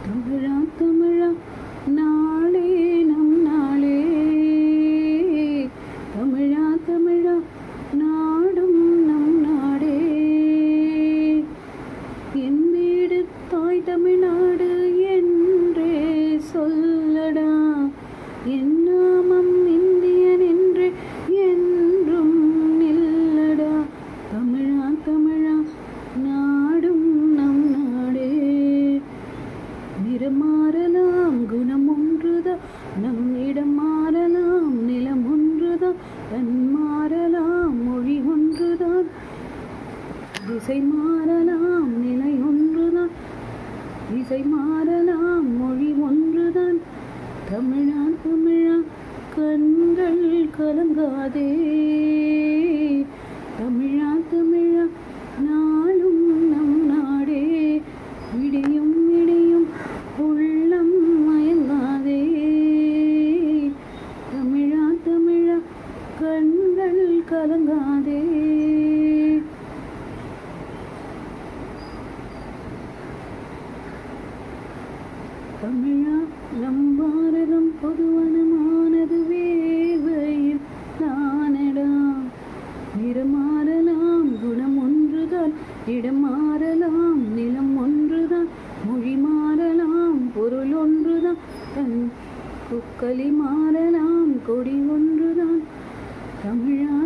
தமிழா தமிழா நாளே நம் நாளே, தமிழா தமிழா நாடும் நம் நாடே. என் வீடு தாய் தமிழ்நாடு என்றே சொல்லடா, என் நாமம் இந்தியன் என்று என்றும் நில்லடா. தமிழா தமிழா நாடும் நம் நாடே. நிறம் மாறலாம் குணம் ஒன்றுதான், நம் இடம் மாறலாம் நிலம் ஒன்றுதான், தன் மாறலாம் மொழி ஒன்றுதான், திசை மாறலாம் நிலை ஒன்றுதான், திசை மாறலாம் மொழி ஒன்றுதான். தமிழா தமிழா கண்கள் கலங்காதே, தமிழா தமிழா நாளும் நம் நாடே. விடியும் விடியும் உள்ளம் மயங்காதே, தமிழா தமிழா கண்கள் கலங்காதே. தமிழா நம் பாரதம் பொதுவனமானது வேர்வையில் தானடா. நிறம் மாறலாம் குணம் ஒன்றுதான், இடம் மாறலாம் நிலம் ஒன்றுதான், மொழி மாறலாம் பொருள் ஒன்றுதான், தன் குக்களி மாறலாம் கொடி ஒன்றுதான். தமிழா